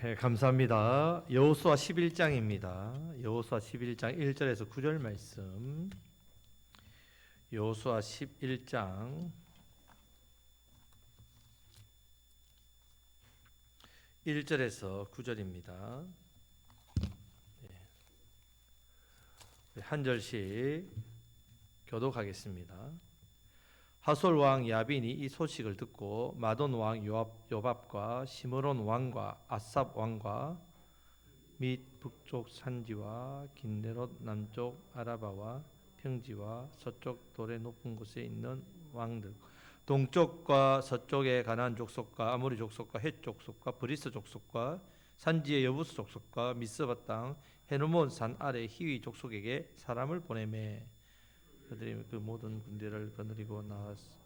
감사합니다. 여호수아 11장입니다. 여호수아 11장 1절에서 9절 말씀. 여호수아 11장 1절에서 9절입니다. 한 절씩 교독하겠습니다. 하솔 왕 야빈이 이 소식을 듣고 마돈 왕 요밥과 시므론 왕과 아삽 왕과 및 북쪽 산지와 긴네롯 남쪽 아라바와 평지와 서쪽 돌의 높은 곳에 있는 왕들, 동쪽과 서쪽의 가나안 족속과 아모리 족속과 헷 족속과 브리스 족속과 산지의 여부스 족속과 미스바 땅 헤르몬 산 아래 히위 족속에게 사람을 보내매 그들이 그 모든 군대를 거느리고 나왔으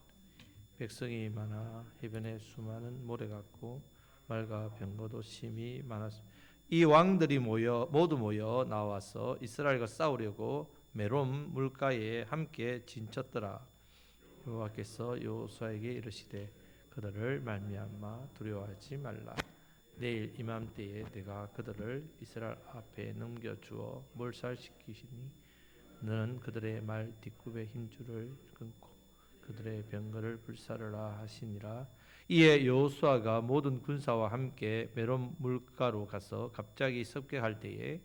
백성이 많아 해변에 수많은 모래 같고 말과 병거도 심히 많았습니다. 이 왕들이 모두 모여 나와서 이스라엘과 싸우려고 메롬 물가에 함께 진쳤더라. 여호와께서 여호수아에게 이르시되 그들을 말미암아 두려워하지 말라. 내일 이맘때에 내가 그들을 이스라엘 앞에 넘겨주어 몰살시키시니 너는 그들의 말 뒷굽의 힘줄을 끊고 그들의 병거를 불사르라 하시니라. 이에 여호수아가 모든 군사와 함께 메론 물가로 가서 갑자기 습격할 때에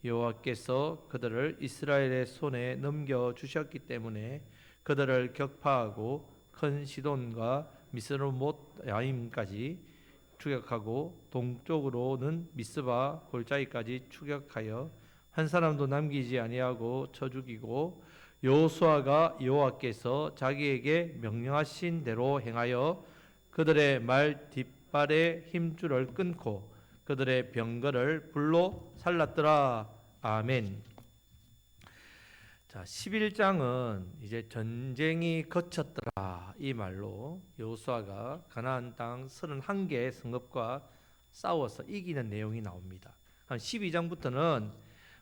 여호와께서 그들을 이스라엘의 손에 넘겨 주셨기 때문에 그들을 격파하고 큰 시돈과 미스롯 야임까지 추격하고 동쪽으로는 미스바 골짜기까지 추격하여 한 사람도 남기지 아니하고 쳐 죽이고 여호수아가 여호와께서 자기에게 명령하신 대로 행하여 그들의 말 뒷발의 힘줄을 끊고 그들의 병거를 불로 살랐더라. 아멘. 자, 11장은 이제 전쟁이 거쳤더라 이 말로 여호수아가 가나안 땅 31개의 성읍과 싸워서 이기는 내용이 나옵니다. 한 12장부터는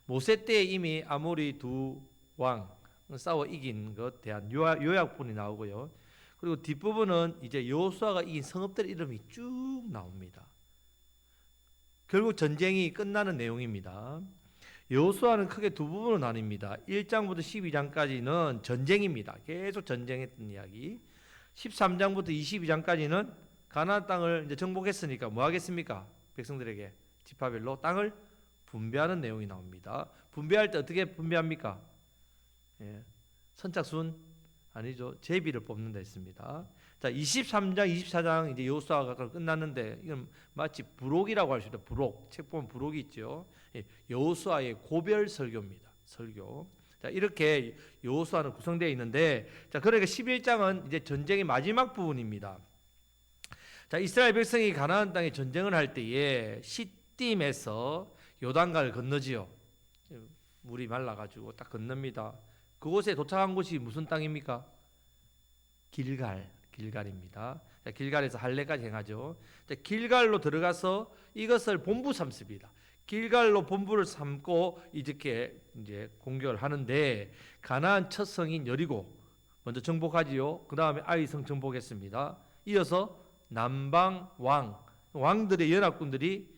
모세 때 이미 아모리 두 왕 싸워 이긴 것 대한 요약본이 나오고요. 그리고 뒷부분은 이제 여호수아가 이긴 성읍들 이름이 쭉 나옵니다. 결국 전쟁이 끝나는 내용입니다. 여호수아는 크게 두 부분으로 나뉩니다. 1장부터 12장까지는 전쟁입니다. 계속 전쟁했던 이야기. 13장부터 22장까지는 가나안 땅을 이제 정복했으니까 뭐 하겠습니까? 백성들에게 지파별로 땅을 분배하는 내용이 나옵니다. 분배할 때 어떻게 분배합니까? 선착순 아니죠. 제비를 뽑는다 했습니다. 자, 23장, 24장 이제 여호수아가 끝났는데 이건 마치 부록이라고 할 수 있다. 부록. 책 보면 부록이 있죠. 여호수아의 고별 설교입니다. 설교. 자, 이렇게 여호수아는 구성되어 있는데 자, 그러니까 11장은 이제 전쟁의 마지막 부분입니다. 자, 이스라엘 백성이 가나안 땅에 전쟁을 할 때에 시딤에서 요단강을 건너지요. 물이 말라가지고 딱 건넙니다. 그곳에 도착한 곳이 무슨 땅입니까? 길갈입니다. 자, 길갈에서 할례까지 행하죠. 자, 길갈로 들어가서 이것을 본부 삼습니다. 길갈로 본부를 삼고 이렇게 이제 공격을 하는데 가나안 첫 성인 여리고 먼저 정복하지요. 그 다음에 아이성 정복했습니다. 이어서 남방 왕들의 연합군들이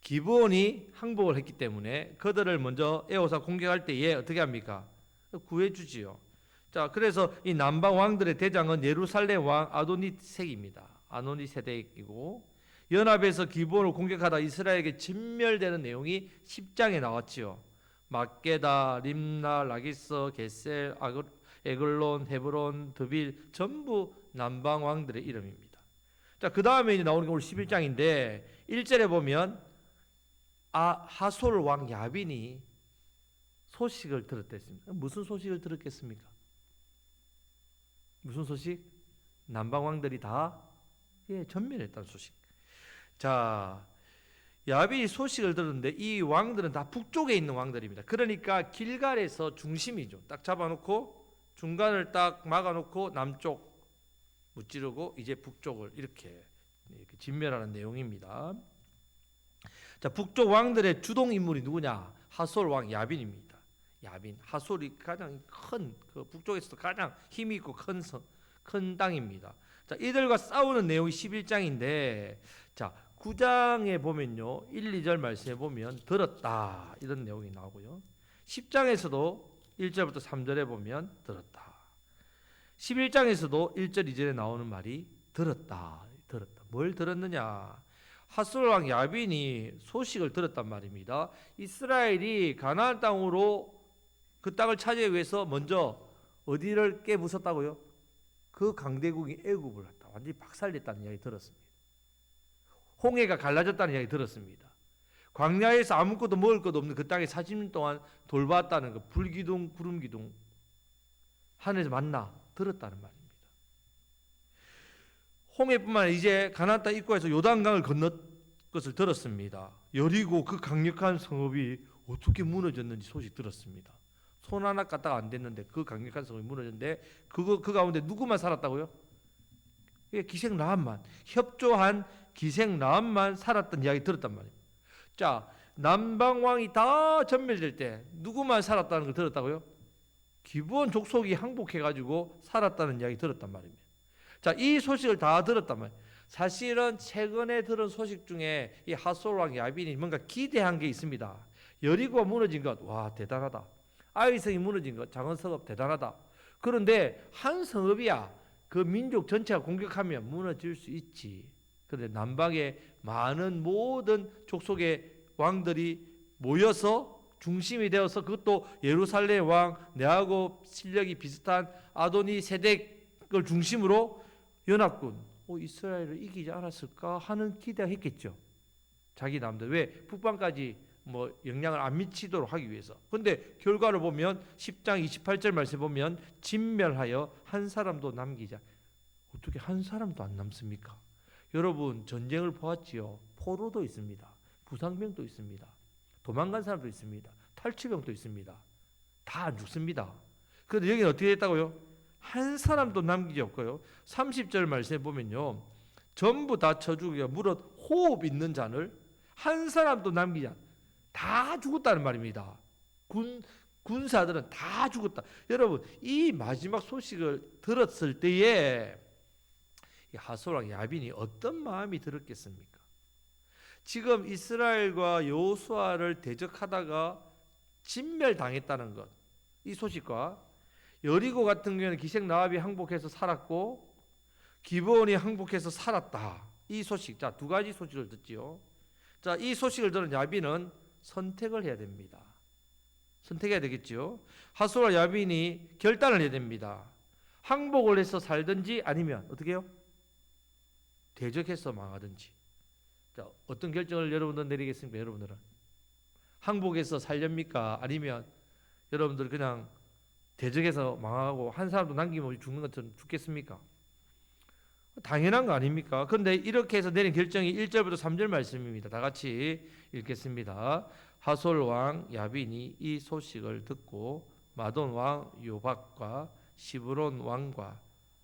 기브온이 항복을 했기 때문에 그들을 먼저 에호사 공격할 때에 어떻게 합니까? 구해주지요. 자, 그래서 이 남방 왕들의 대장은 예루살렘 왕 아도니색입니다. 아도니세덱이고 연합에서 기브온을 공격하다 이스라엘에게 진멸되는 내용이 10장에 나왔지요. 막게다, 림나, 라기스, 게셀, 에글론, 헤브론, 드빌 전부 남방 왕들의 이름입니다. 자, 그 다음에 이제 나오는 게 오늘 11장인데 1절에 보면 하솔 왕 야빈이 소식을 들었댔습니다. 무슨 소식을 들었겠습니까? 무슨 소식? 남방 왕들이 다 전멸했다는 소식. 자, 야빈이 소식을 들었는데 이 왕들은 다 북쪽에 있는 왕들입니다. 그러니까 길갈에서 중심이죠. 딱 잡아놓고 중간을 딱 막아놓고 남쪽 무찌르고 이제 북쪽을 이렇게 진멸하는 내용입니다. 자, 북쪽 왕들의 주동 인물이 누구냐? 하솔 왕 야빈입니다. 야빈, 하솔이 가장 큰 그 북쪽에서도 가장 힘이 있고 큰 땅입니다. 자, 이들과 싸우는 내용이 11장인데 자, 9장에 보면요, 1, 2절 말씀에 보면 들었다 이런 내용이 나오고요. 10장에서도 1절부터 3절에 보면 들었다. 11장에서도 1절, 2절에 나오는 말이 들었다. 들었다. 뭘 들었느냐? 핫솔 왕 야빈이 소식을 들었단 말입니다. 이스라엘이 가나안 땅으로 그 땅을 차지하기 위해서 먼저 어디를 깨부쉈다고요? 그 강대국이 애굽을 갖다 완전히 박살냈다는 이야기 들었습니다. 홍해가 갈라졌다는 이야기 들었습니다. 광야에서 아무것도 먹을 것도 없는 그 땅에 40년 동안 돌봤다는 거, 불기둥, 구름기둥, 하늘에서 만나 들었다는 말입니다. 홍해뿐만 아니라 이제 가나안 땅 입구에서 요단강을 건넜 것을 들었습니다. 여리고 그 강력한 성읍이 어떻게 무너졌는지 소식 들었습니다. 손 하나 까딱 안 됐는데 그 강력한 성읍이 무너졌는데 그 가운데 누구만 살았다고요? 기생 라합만, 협조한 기생 라합만 살았던 이야기 들었단 말이에요. 자, 남방 왕이 다 전멸될 때 누구만 살았다는 걸 들었다고요? 기브온 족속이 항복해가지고 살았다는 이야기 들었단 말입니다. 자, 이 소식을 다 들었단 말이에요. 사실은 최근에 들은 소식 중에 이 핫솔 왕 야빈이 뭔가 기대한 게 있습니다. 여리고가 무너진 것, 와 대단하다. 아이성이 무너진 것, 작은 성읍 대단하다. 그런데 한 성읍이야 그 민족 전체가 공격하면 무너질 수 있지. 그런데 남방의 많은 모든 족속의 왕들이 모여서 중심이 되어서, 그것도 예루살렘 왕 내하고 실력이 비슷한 아도니 세덱을 중심으로 연합군, 이스라엘을 이기지 않았을까 하는 기대가 했겠죠. 자기 남들 왜 북방까지 뭐 영향을 안 미치도록 하기 위해서. 근데 결과를 보면 10장 28절 말씀 보면 진멸하여 한 사람도 남기자. 어떻게 한 사람도 안 남습니까? 여러분 전쟁을 보았지요. 포로도 있습니다. 부상병도 있습니다. 도망간 사람도 있습니다. 탈취병도 있습니다. 다 안 죽습니다. 그런데 여기는 어떻게 됐다고요? 한 사람도 남기지 없고요. 30절 말씀에 보면요, 전부 다 쳐죽여 무릇 호흡 있는 자를 한 사람도 남기지 않, 다 죽었다는 말입니다. 군사들은 다 죽었다. 여러분 이 마지막 소식을 들었을 때에 핫솔 왕 야빈이 어떤 마음이 들었겠습니까? 지금 이스라엘과 여호수아를 대적하다가 진멸당했다는 것, 이 소식과 여리고 같은 경우에는 기생 라합이 항복해서 살았고 기브온이 항복해서 살았다, 이 소식, 자, 두 가지 소식을 듣지요. 자, 이 소식을 들은 야빈은 선택을 해야 됩니다. 선택해야 되겠죠. 핫솔과 야빈이 결단을 해야 됩니다. 항복을 해서 살든지 아니면 어떻게 해요? 대적해서 망하든지. 자, 어떤 결정을 여러분들 내리겠습니까? 여러분들은 항복해서 살렵니까? 아니면 여러분들 그냥 대적해서 망하고 한 사람도 남김없이 죽는 것처럼 죽겠습니까? 당연한 거 아닙니까? 그런데 이렇게 해서 내린 결정이 1절부터 3절 말씀입니다. 다 같이 읽겠습니다. 핫솔 왕 야빈이 이 소식을 듣고 마돈 왕 요박과 시브론 왕과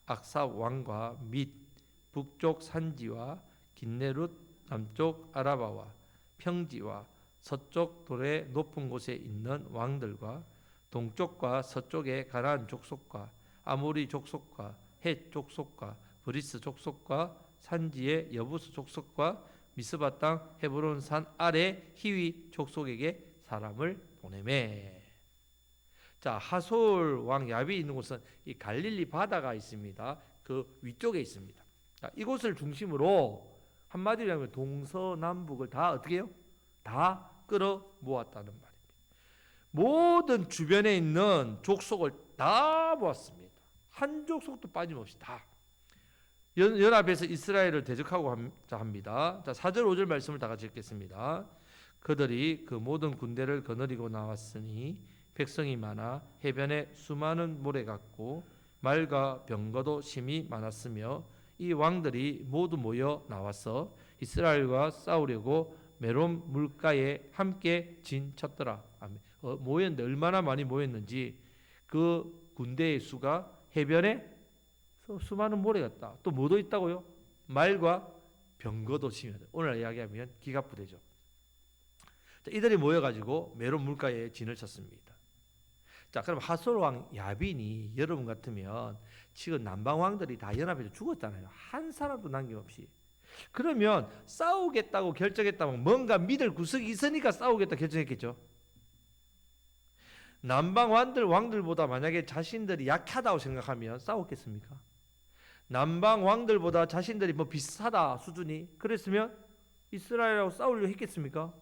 악삽 왕과 및 북쪽 산지와 긴네룻 남쪽 아라바와 평지와 서쪽 돌의 높은 곳에 있는 왕들과 동쪽과 서쪽의 가나안 족속과 아모리 족속과 헷 족속과 브리스 족속과 산지의 여부스 족속과 미스바 땅 헤브론 산 아래 히위 족속에게 사람을 보내매. 자, 하솔 왕 야비 있는 곳은 이 갈릴리 바다가 있습니다. 그 위쪽에 있습니다. 자, 이곳을 중심으로 한마디로 하면 동서남북을 다 어떻게 해요? 다 끌어 모았다는 말입니다. 모든 주변에 있는 족속을 다 모았습니다. 한 족속도 빠짐없이 다 연합해서 이스라엘을 대적하고 합니다. 자, 4절 5절 말씀을 다 같이 읽겠습니다. 그들이 그 모든 군대를 거느리고 나왔으니 백성이 많아 해변에 수많은 모래 같고 말과 병거도 심히 많았으며 이 왕들이 모두 모여 나와서 이스라엘과 싸우려고 메롬 물가에 함께 진쳤더라. 모였는데 얼마나 많이 모였는지 그 군대의 수가 해변에 수많은 모래 같다. 또 뭐도 있다고요? 말과 병거도 심하다. 오늘 이야기하면 기가 부대죠. 자, 이들이 모여가지고 메론 물가에 진을 쳤습니다. 자, 그럼 핫솔 왕 야빈이 여러분 같으면 지금 남방 왕들이 다 연합해서 죽었잖아요. 한 사람도 남김없이. 그러면 싸우겠다고 결정했다면 뭔가 믿을 구석이 있으니까 싸우겠다 결정했겠죠. 남방 왕들보다 만약에 자신들이 약하다고 생각하면 싸웠겠습니까? 남방 왕들보다 자신들이 뭐 비슷하다 수준이 그랬으면 이스라엘하고 싸우려 했겠습니까?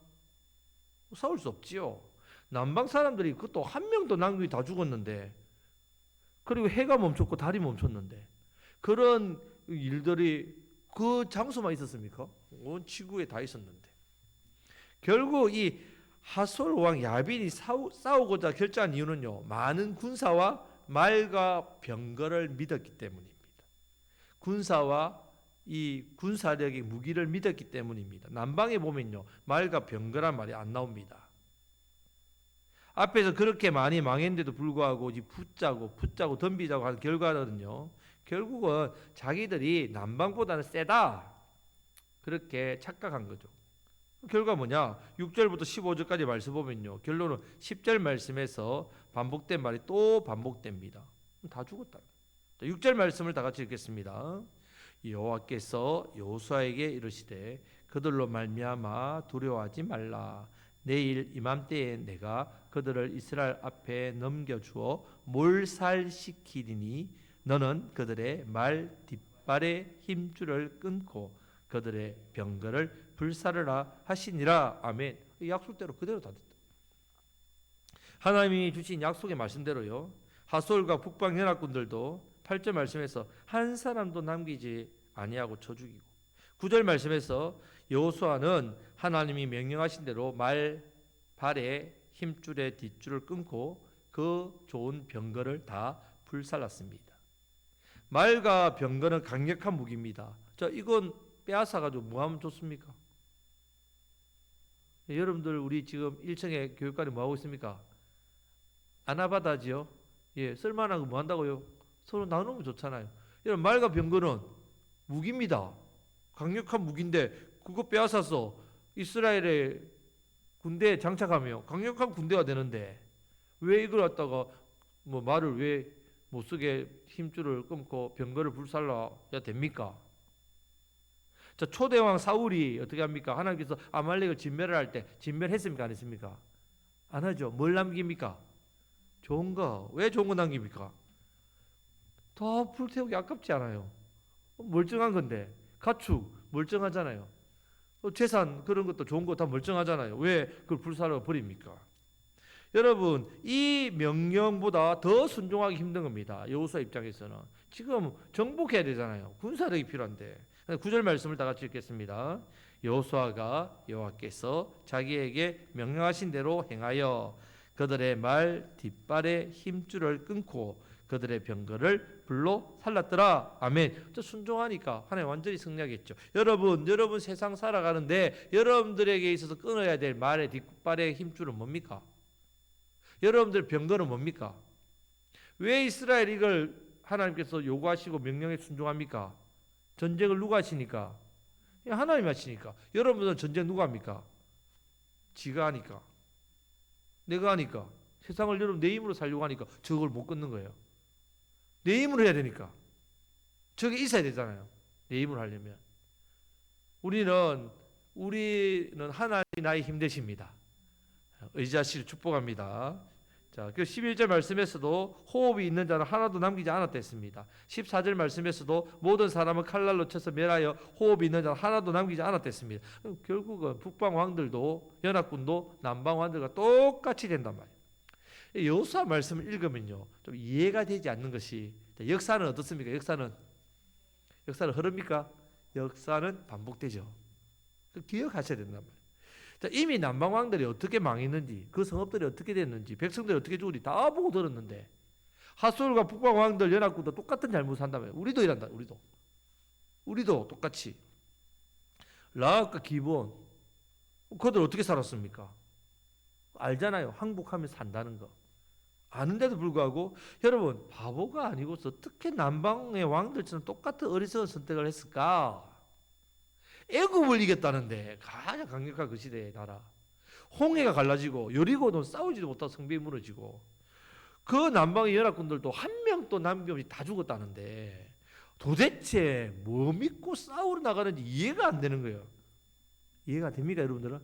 싸울 수 없지요. 남방 사람들이 그것도 한 명도 남김이 다 죽었는데, 그리고 해가 멈췄고 달이 멈췄는데, 그런 일들이 그 장소만 있었습니까? 온 지구에 다 있었는데, 결국 이 하솔 왕 야빈이 싸우고자 결정한 이유는요, 많은 군사와 말과 병거를 믿었기 때문입니다. 군사와 이 군사력의 무기를 믿었기 때문입니다. 남방에 보면요, 말과 병거란 말이 안 나옵니다. 앞에서 그렇게 많이 망했는데도 불구하고 붙자고 덤비자고 하는 결과는요, 결국은 자기들이 남방보다는 세다, 그렇게 착각한 거죠. 결과 뭐냐? 6절부터 15절까지 말씀 보면요, 결론은 10절 말씀에서 반복된 말이 또 반복됩니다. 다 죽었다. 6절 말씀을 다 같이 읽겠습니다. 여호와께서 여호수아에게 이르시되 그들로 말미암아 두려워하지 말라. 내일 이맘때에 내가 그들을 이스라엘 앞에 넘겨주어 몰살시키리니 너는 그들의 말 뒷발의 힘줄을 끊고 그들의 병거를 불사르라 하시니라. 아멘. 약속대로 그대로 다 됐다. 하나님이 주신 약속의 말씀대로요, 하솔과 북방 연합군들도 8절 말씀에서 한 사람도 남기지 아니하고 쳐 죽이고, 9절 말씀에서 여호수아는 하나님이 명령하신 대로 발의 힘줄의 뒷줄을 끊고 그 좋은 병거를 다 불살랐습니다. 말과 병거는 강력한 무기입니다. 자, 이건 빼앗아가지고 뭐 하면 좋습니까? 여러분들 우리 지금 1층에 교육관이 뭐 하고 있습니까? 아나바다지요. 예, 쓸만한 거 뭐 한다고요? 서로 나누면 좋잖아요. 여러분, 말과 병거는 무기입니다. 강력한 무기인데 그거 빼앗아서 이스라엘의 군대에 장착하며 강력한 군대가 되는데, 왜 이걸 갖다가 뭐 말을 왜 못 쓰게 힘줄을 끊고 병거를 불살라야 됩니까? 자, 초대왕 사울이 어떻게 합니까? 하나님께서 아말렉을 진멸을 할 때 진멸했습니까? 안 했습니까? 안 하죠. 뭘 남깁니까? 좋은 거. 왜 좋은 거 남깁니까? 다 불태우기 아깝지 않아요. 멀쩡한 건데. 가축 멀쩡하잖아요. 재산 그런 것도 좋은 거 다 멀쩡하잖아요. 왜 그걸 불사르고 버립니까? 여러분, 이 명령보다 더 순종하기 힘든 겁니다. 여호수아 입장에서는 지금 정복해야 되잖아요. 군사력이 필요한데. 9절 말씀을 다 같이 읽겠습니다. 여호수아가 여호와께서 자기에게 명령하신 대로 행하여 그들의 말 뒷발의 힘줄을 끊고 그들의 병거를 불로 살랐더라. 아멘. 저 순종하니까 하나님 완전히 승리하겠죠. 여러분 세상 살아가는데 여러분들에게 있어서 끊어야 될 말의 뒷발의 힘줄은 뭡니까? 여러분들 병거는 뭡니까? 왜 이스라엘 이걸 하나님께서 요구하시고 명령에 순종합니까? 전쟁을 누가 하시니까? 하나님 하시니까. 여러분들은 전쟁 누가 합니까? 지가 하니까. 내가 하니까. 세상을 여러분 내 힘으로 살려고 하니까 저걸 못 끊는 거예요. 내 힘으로 해야 되니까. 저게 있어야 되잖아요. 내 힘으로 하려면. 우리는 하나님 나의 힘 되십니다. 의지하시를 축복합니다. 자, 그 11절 말씀에서도 호흡이 있는 자는 하나도 남기지 않았다 했습니다. 14절 말씀에서도 모든 사람은 칼날로 쳐서 멸하여 호흡이 있는 자는 하나도 남기지 않았다 했습니다. 결국은 북방 왕들도 연합군도 남방 왕들과 똑같이 된단 말이에요. 여호수아 말씀을 읽으면요, 좀 이해가 되지 않는 것이, 역사는 어떻습니까? 역사는 흐릅니까? 역사는 반복되죠. 기억하셔야 된단 말이에요. 이미 남방 왕들이 어떻게 망했는지, 그 성읍들이 어떻게 됐는지, 백성들이 어떻게 죽은지 다 보고 들었는데, 하솔과 북방 왕들 연합군도 똑같은 잘못을 한다면 우리도 이란다. 우리도 똑같이. 라합과 기브온, 그들 어떻게 살았습니까? 알잖아요. 항복하며 산다는 거. 아는데도 불구하고 여러분, 바보가 아니고서 어떻게 남방의 왕들처럼 똑같은 어리석은 선택을 했을까? 애굽을 이겼다는데, 가장 강력한 그 시대의 나라, 홍해가 갈라지고 여리고는 싸우지도 못하고 성벽이 무너지고, 그 남방의 연합군들도 한 명도 남김없이 다 죽었다는데, 도대체 뭐 믿고 싸우러 나가는지 이해가 안 되는 거예요. 이해가 됩니까, 여러분들은?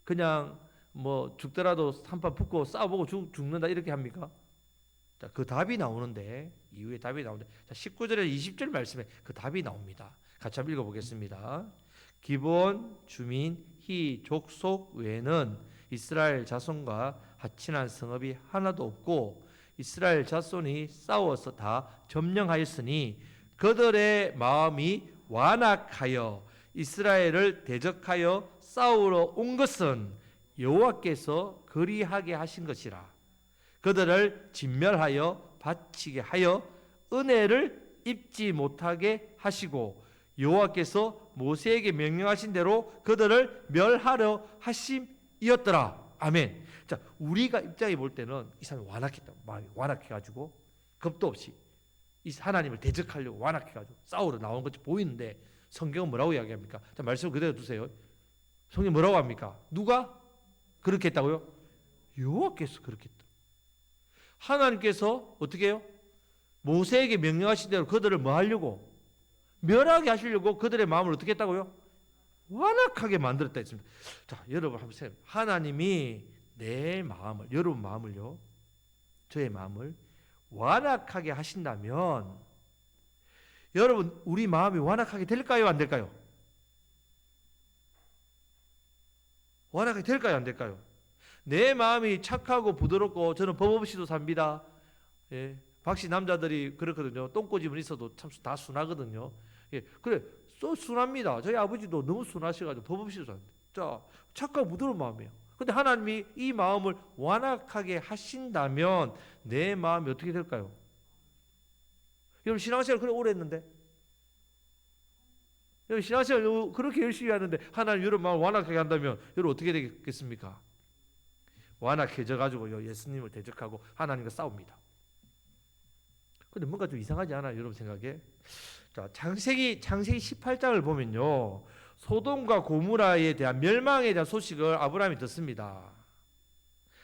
그냥 뭐 죽더라도 한판 붙고 싸워보고 죽는다 이렇게 합니까? 자, 그 답이 나오는데, 이후에 답이 나오는데, 자, 19절에 20절 말씀에 그 답이 나옵니다. 같이 한번 읽어보겠습니다. 기본 주민 희 족속 외에는 이스라엘 자손과 하친한 성읍이 하나도 없고 이스라엘 자손이 싸워서 다 점령하였으니 그들의 마음이 완악하여 이스라엘을 대적하여 싸우러 온 것은 여호와께서 그리하게 하신 것이라. 그들을 진멸하여 바치게 하여 은혜를 입지 못하게 하시고 여호와께서 모세에게 명령하신 대로 그들을 멸하려 하심이었더라. 아멘. 자, 우리가 입장에 볼 때는 이 사람이 완악했다. 마음이 완악해가지고 겁도 없이 이 하나님을 대적하려고 완악해가지고 싸우러 나온 것이 보이는데 성경은 뭐라고 이야기합니까? 자, 말씀 그대로 두세요. 성경 뭐라고 합니까? 누가 그렇게 했다고요? 여호와께서 그렇게 했다. 하나님께서 어떻게 해요? 모세에게 명령하신 대로 그들을 뭐 하려고? 멸하게 하시려고 그들의 마음을 어떻게 했다고요? 완악하게 만들었다 했습니다. 자, 여러분 한번 생각해. 하나님이 내 마음을, 여러분 마음을요, 저의 마음을 완악하게 하신다면 여러분 우리 마음이 완악하게 될까요? 안 될까요? 완악하게 될까요? 안 될까요? 내 마음이 착하고 부드럽고 저는 법 없이도 삽니다. 예, 박씨 남자들이 그렇거든요. 똥꼬집은 있어도 참 다 순하거든요. 예, 그래 순합니다. 저희 아버지도 너무 순하셔가지고 법 없이도 삽니다. 자, 착하고 부드러운 마음이에요. 근데 하나님이 이 마음을 완악하게 하신다면 내 마음이 어떻게 될까요? 여러분 신앙생활 그래 오래 했는데, 여러분 신앙생활 그렇게 열심히 하는데 하나님 여러분 마음을 완악하게 한다면 여러분 어떻게 되겠습니까? 완악해져 가지고 예수님을 대적하고 하나님과 싸웁니다. 근데 뭔가 좀 이상하지 않아요, 여러분 생각에? 자, 창세기 18장을 보면요, 소돔과 고모라에 대한 멸망에 대한 소식을 아브라함이 듣습니다.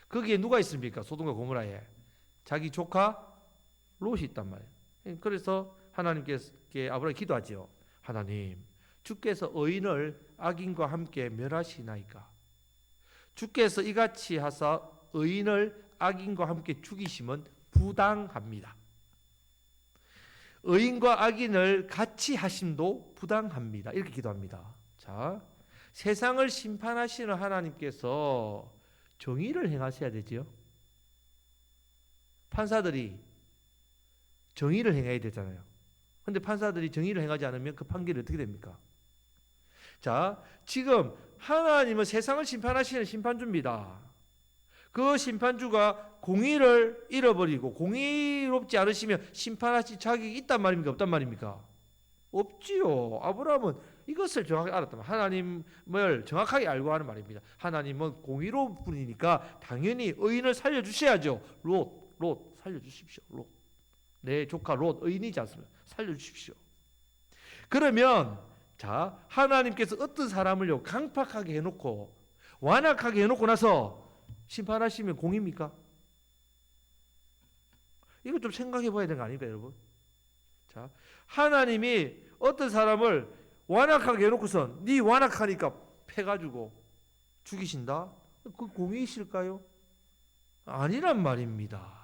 거기에 누가 있습니까? 소돔과 고모라에 자기 조카 롯이 있단 말이에요. 그래서 하나님께 아브라함이 기도하지요. 하나님, 주께서 의인을 악인과 함께 멸하시나이까? 주께서 이같이 하사 의인을 악인과 함께 죽이심은 부당합니다. 의인과 악인을 같이 하심도 부당합니다. 이렇게 기도합니다. 자, 세상을 심판하시는 하나님께서 정의를 행하셔야 되지요. 판사들이 정의를 행해야 되잖아요. 근데 판사들이 정의를 행하지 않으면 그 판결이 어떻게 됩니까? 자, 지금 하나님은 세상을 심판하시는 심판주입니다. 그 심판주가 공의를 잃어버리고 공의롭지 않으시면 심판하실 자격이 있단 말입니까? 없단 말입니까? 없지요. 아브라함은 이것을 정확히 알았다면 하나님을 정확하게 알고 하는 말입니다. 하나님은 공의로운 분이니까 당연히 의인을 살려주셔야죠. 롯 살려주십시오. 롯, 내 조카 롯 의인이지 않습니까? 살려주십시오. 그러면 자, 하나님께서 어떤 사람을요 강팍하게 해놓고 완악하게 해놓고 나서 심판하시면 공입니까? 이거 좀 생각해 봐야 되는 거 아닙니까, 여러분? 자, 하나님이 어떤 사람을 완악하게 해놓고선 네 완악하니까 패가지고 죽이신다? 그 공의이실까요? 아니란 말입니다.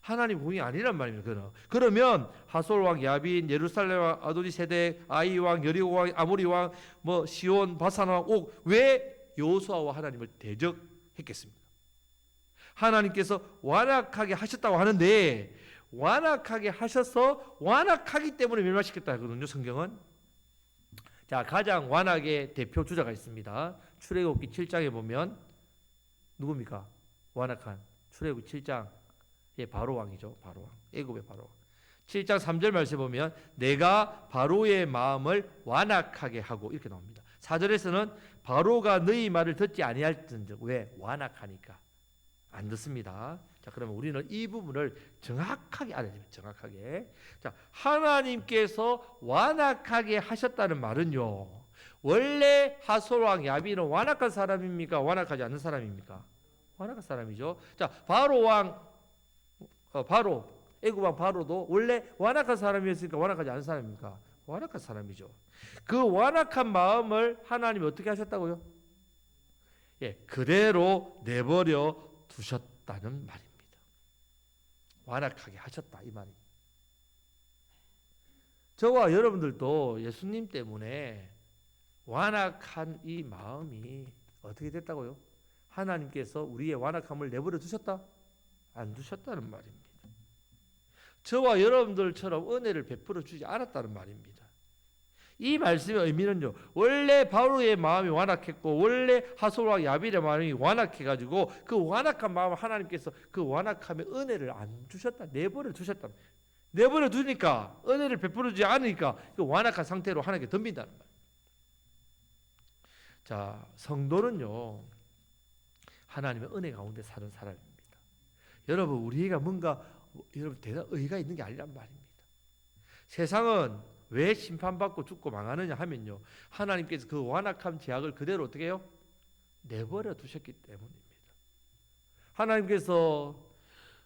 하나님 공이 아니란 말입니다. 그러면 하솔 왕 야빈, 예루살렘 왕 아도니 세덱, 아이 왕, 여리고 왕, 아모리 왕, 뭐 시온, 바산 왕 옥 왜 여호수아와 하나님을 대적했겠습니까? 하나님께서 완악하게 하셨다고 하는데 완악하게 하셔서 완악하기 때문에 멸망시켰다 하거든요, 성경은. 자, 가장 완악의 대표 주자가 있습니다. 출애굽기 7장에 보면 누굽니까? 완악한 출애굽기 7장 바로 왕이죠. 바로 왕. 애굽의 바로 왕. 7장 3절 말씀에 보면 내가 바로의 마음을 완악하게 하고 이렇게 나옵니다. 4절에서는 바로가 너희 말을 듣지 아니할진즉 왜? 완악하니까 안 듣습니다. 자, 그러면 우리는 이 부분을 정확하게 알아야 됩니다. 정확하게. 자, 하나님께서 완악하게 하셨다는 말은요, 원래 하솔 왕 야빈은 완악한 사람입니까? 완악하지 않는 사람입니까? 완악한 사람이죠. 자, 바로 왕 바로 애굽 왕 바로도 원래 완악한 사람이었으니까 완악하지 않은 사람입니까? 완악한 사람이죠. 그 완악한 마음을 하나님이 어떻게 하셨다고요? 예, 그대로 내버려 두셨다는 말입니다. 완악하게 하셨다 이 말입니다. 저와 여러분들도 예수님 때문에 완악한 이 마음이 어떻게 됐다고요? 하나님께서 우리의 완악함을 내버려 두셨다? 안 두셨다는 말입니다. 저와 여러분들처럼 은혜를 베풀어 주지 않았다는 말입니다. 이 말씀의 의미는요, 원래 바로의 마음이 완악했고 원래 하솔과 야빌의 마음이 완악해가지고 그 완악한 마음을 하나님께서 그 완악함의 은혜를 안 주셨다, 내버려 두셨다. 내버려 두니까 은혜를 베풀어 주지 않으니까 그 완악한 상태로 하나님께 덤빈다는 말이에요. 자, 성도는요 하나님의 은혜 가운데 사는 사람입니다. 여러분, 우리가 뭔가 여러분 대단 의의가 있는 게 아니란 말입니다. 세상은 왜 심판받고 죽고 망하느냐 하면요, 하나님께서 그 완악한 죄악을 그대로 어떻게 해요? 내버려 두셨기 때문입니다. 하나님께서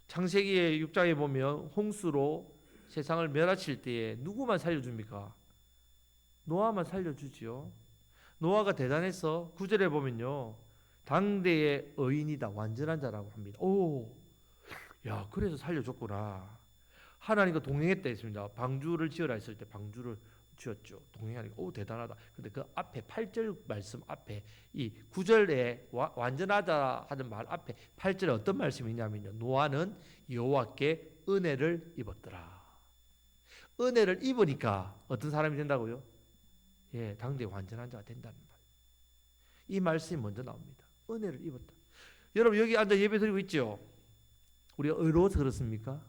창세기 6장에 보면 홍수로 세상을 멸하실 때에 누구만 살려줍니까? 노아만 살려주지요. 노아가 대단해서 9절에 보면요, 당대의 의인이다, 완전한 자라고 합니다. 오, 야, 그래서 살려줬구나. 하나님과 동행했다 했습니다. 방주를 지으라 했을 때 방주를 지었죠. 동행하니까 오, 대단하다. 근데 그 앞에 8절 말씀 앞에 이 9절에 완전하다 하는 말 앞에 8절에 어떤 말씀이 있냐면요, 노아는 여호와께 은혜를 입었더라. 은혜를 입으니까 어떤 사람이 된다고요? 예, 당대 완전한 자가 된다는 말. 이 말씀이 먼저 나옵니다. 은혜를 입었다. 여러분, 여기 앉아 예배 드리고 있죠? 우리가 의로워서 그렇습니까?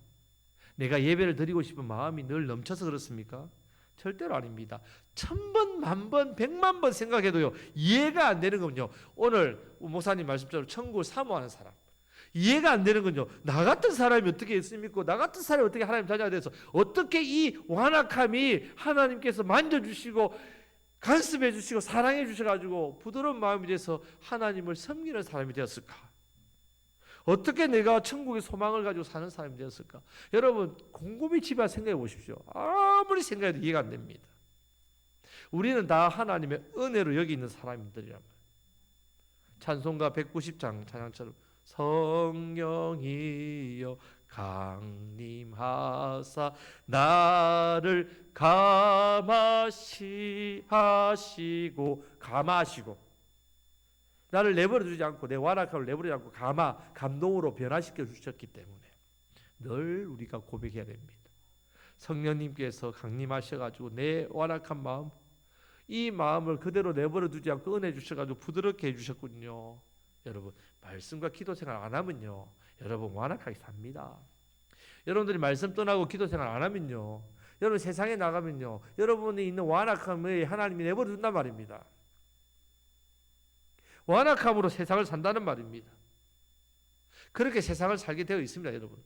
내가 예배를 드리고 싶은 마음이 늘 넘쳐서 그렇습니까? 절대로 아닙니다. 1000번, 10,000번, 1,000,000번 생각해도요, 이해가 안 되는 건요, 오늘 목사님 말씀처럼 천국을 사모하는 사람, 이해가 안 되는 건요, 나 같은 사람이 어떻게 있습니까? 나 같은 사람이 어떻게 하나님 자녀가 돼서 어떻게 이 완악함이 하나님께서 만져주시고 간섭해 주시고 사랑해 주셔가지고 부드러운 마음이 돼서 하나님을 섬기는 사람이 되었을까? 어떻게 내가 천국의 소망을 가지고 사는 사람이 되었을까? 여러분, 곰곰이 집에 생각해 보십시오. 아무리 생각해도 이해가 안 됩니다. 우리는 다 하나님의 은혜로 여기 있는 사람들이란 말이에요. 찬송가 190장 찬양처럼 성령이여 강림하사 나를 감화하시고 나를 내버려 두지 않고 내 완악함을 내버리지 않고 감동으로 변화시켜 주셨기 때문에 늘 우리가 고백해야 됩니다. 성령님께서 강림하셔가지고 내 완악한 마음, 이 마음을 그대로 내버려 두지 않고 은혜 주셔가지고 부드럽게 해주셨군요. 여러분, 말씀과 기도 생활 안 하면요, 여러분 완악하게 삽니다. 여러분들이 말씀 떠나고 기도 생활 안 하면요, 여러분 세상에 나가면요, 여러분이 있는 완악함을 하나님이 내버려 둔단 말입니다. 완악함으로 세상을 산다는 말입니다. 그렇게 세상을 살게 되어 있습니다, 여러분.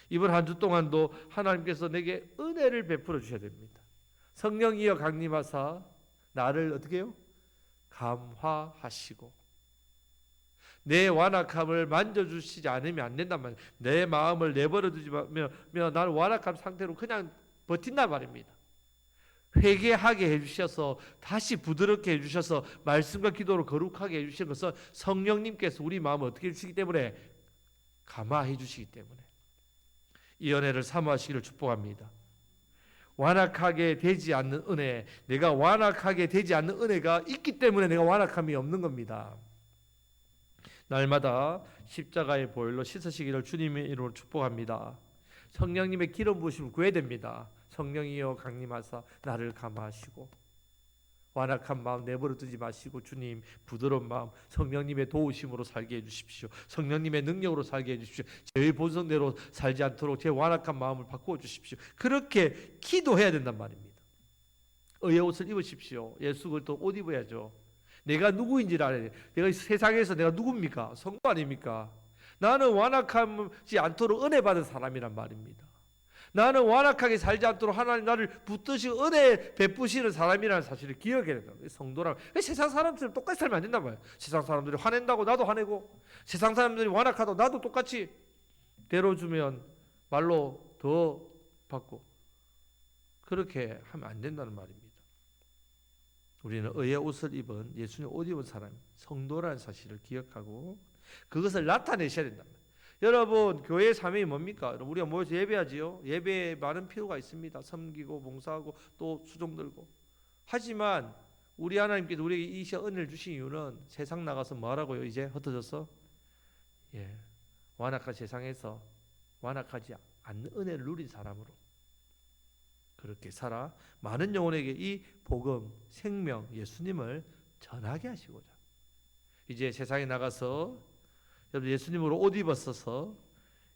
이번 한 주 동안도 하나님께서 내게 은혜를 베풀어 주셔야 됩니다. 성령이여 강림하사 나를 어떻게 해요? 감화하시고 내 완악함을 만져주시지 않으면 안 된단 말이에요. 내 마음을 내버려 두지 면 나는 완악한 상태로 그냥 버틴단 말입니다. 회개하게 해주셔서 다시 부드럽게 해주셔서 말씀과 기도로 거룩하게 해주신 것은 성령님께서 우리 마음을 어떻게 해주시기 때문에 감화해 주시기 때문에 이 은혜를 사모하시기를 축복합니다. 완악하게 되지 않는 은혜, 내가 완악하게 되지 않는 은혜가 있기 때문에 내가 완악함이 없는 겁니다. 날마다 십자가의 보혈로 씻으시기를 주님의 이름으로 축복합니다. 성령님의 기름 부으심을 구해야 됩니다. 성령이여 강림하사 나를 감화하시고 완악한 마음 내버려 두지 마시고 주님 부드러운 마음 성령님의 도우심으로 살게 해주십시오. 성령님의 능력으로 살게 해주십시오. 제 본성대로 살지 않도록 제 완악한 마음을 바꾸어 주십시오. 그렇게 기도해야 된단 말입니다. 의의 옷을 입으십시오. 예수 그리스도 옷 입어야죠. 내가 누구인지를 알아야 돼요. 내가 세상에서 내가 누굽니까? 성도 아닙니까? 나는 완악하지 않도록 은혜 받은 사람이란 말입니다. 나는 완악하게 살지 않도록 하나님 나를 붙드시고 은혜 베푸시는 사람이라는 사실을 기억해야 된다. 성도라면 세상 사람들처럼 똑같이 살면 안 된단 말이에요. 세상 사람들이 화낸다고 나도 화내고 세상 사람들이 완악하다고 나도 똑같이 대로주면 말로 더 받고 그렇게 하면 안 된다는 말입니다. 우리는 의의 옷을 입은 예수님 옷 입은 사람 성도라는 사실을 기억하고 그것을 나타내셔야 된다. 여러분 교회의 사명이 뭡니까? 우리가 모여서 예배하지요. 예배에 많은 필요가 있습니다. 섬기고 봉사하고 또 수종 들고. 하지만 우리 하나님께서 우리에게 이 은혜를 주신 이유는 세상 나가서 뭐하라고요? 이제 흩어져서 완악한 세상에서 완악하지 않는 은혜를 누린 사람으로 그렇게 살아 많은 영혼에게 이 복음, 생명, 예수님을 전하게 하시고자 이제 세상에 나가서 여러분 예수님으로 옷 입었어서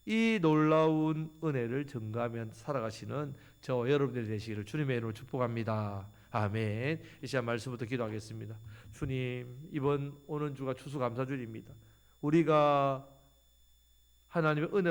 이 놀라운 은혜를 증거하며 살아가시는 저와 여러분들 되시기를 주님의 이름으로 축복합니다. 아멘. 이 시간 말씀부터 기도하겠습니다. 주님, 이번 오는 주가 추수감사주일입니다. 우리가 하나님의 은혜로